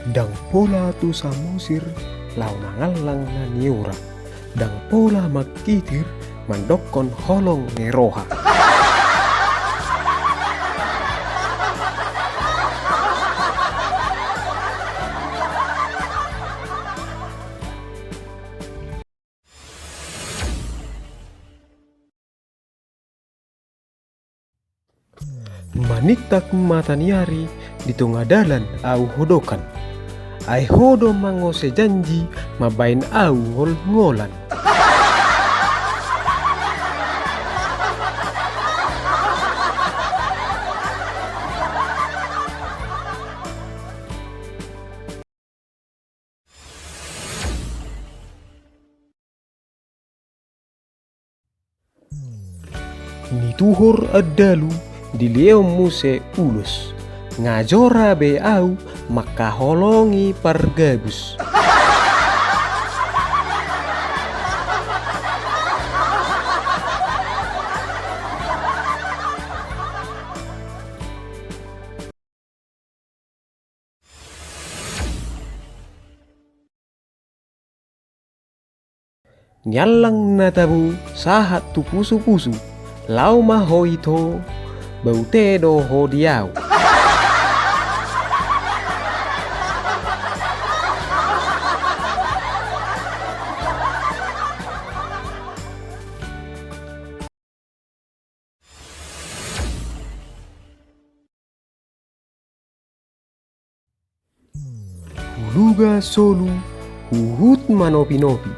Dang pola tu samusir lau mangalang na niura. Dang pola magkitir mandokon holong ngeroha. Manitak mataniari di tengah dalan au hodokan. Ai hodo mangose janji mabain au hol ngolan. Nituhor adalu di leo muse ulus. Ngajora be au makaholongi pargabus. Nyalang natabu sahat tu pusu-pusu. Lau mahoito baute do hodiau. Huluga solu huhut manopi-nopi.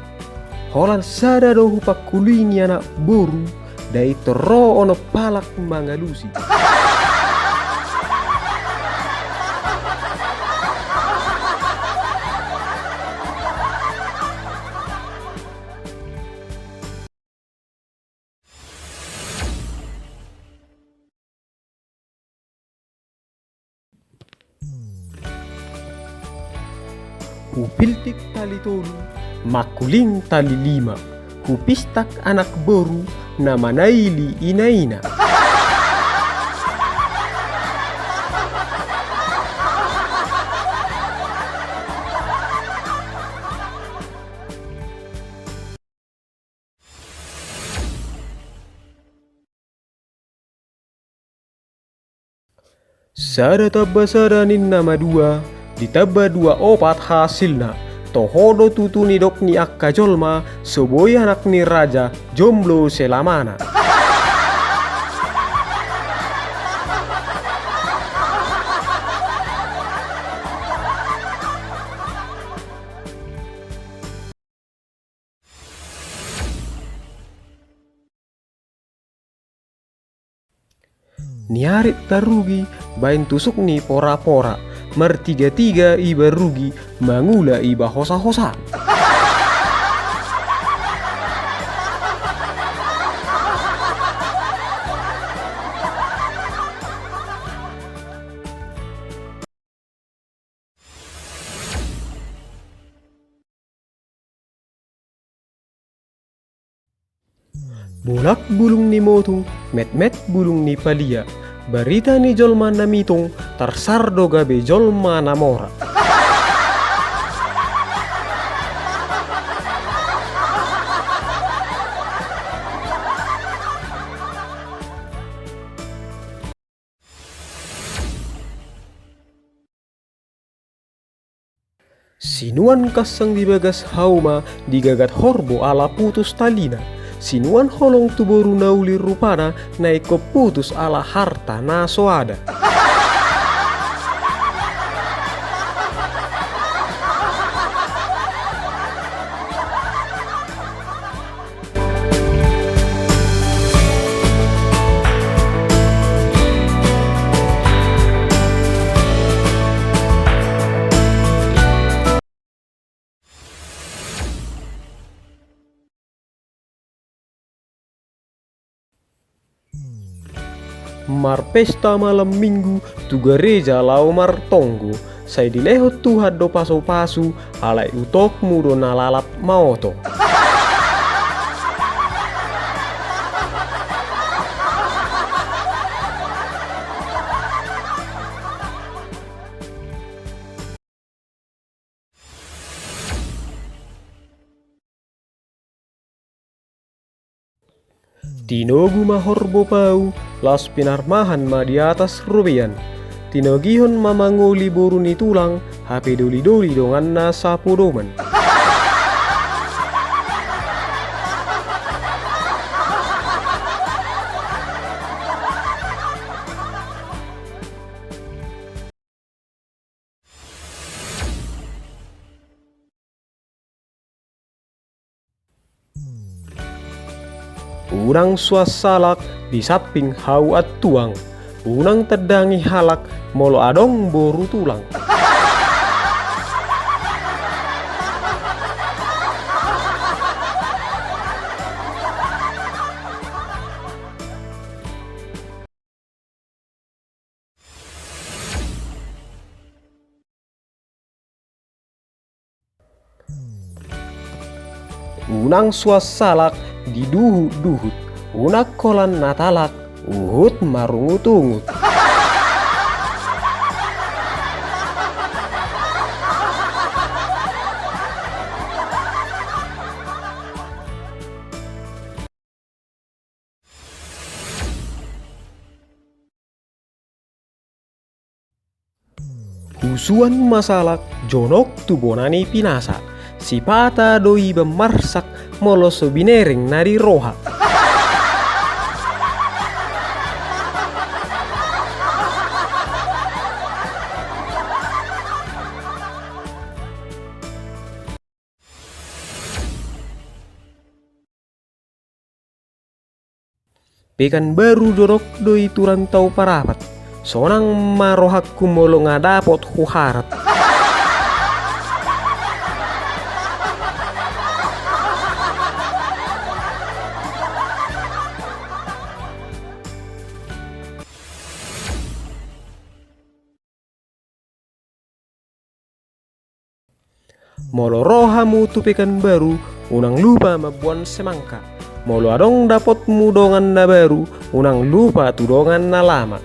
Holan sada do hupakulingi anak boru dai tero ono palak mangalusi. Hupiltik tali tolu, makuling tali lima. Hupistak anak boru, namanaili inaina. Sada tabba sadanin nama dua, ditaba dua opat hasilna. Tohodo tutuni dok ni akka jolma, soboy anak ni raja, jomblo selamana. Niarit tarugi, bain tusuk ni pora-pora. Mertiga-tiga iba rugi, mangula iba hosa-hosa. Bulak bulung ni motung, met-met bulung ni palia. Barita ni jolma namitong, tarsardo gabe jolma namora. Sinuan kasang dibagas hauma, digagat horbo ala putus talina. Sinuan holong tuboru nauli rupana, naiko putus ala harta nasoada. Mar pesta malam minggu tu gereja lau mar tonggo. Saya dilehot Tuhan do pasu-pasu alai utok mudo nalalap maoto. Tinogu ma horbo pau, las pinarmahan ma di atas rubian. Tinogihon mamangoli boruni tulang, hape doli-doli dongan na sapu doman. Unang suasalak di samping hau at tuang. Unang tedangi halak molo adong boru tulang. Unang suasalak di duhut-duhut. Unak kolan natalak, uhut marungut-ungut. Husuan masalak jonok tu bonani pinasa. Si pata doi bemarsak molo sobinereng nari roha. Pekanbaru dorok doi turantau parapat. Sonang marohakku molo ngadapot huharap. Molo rohamu tu Pekanbaru, unang lupa mabuan semangka. Molo adong dapot mudongan na baru, unang lupa tudongan na lama.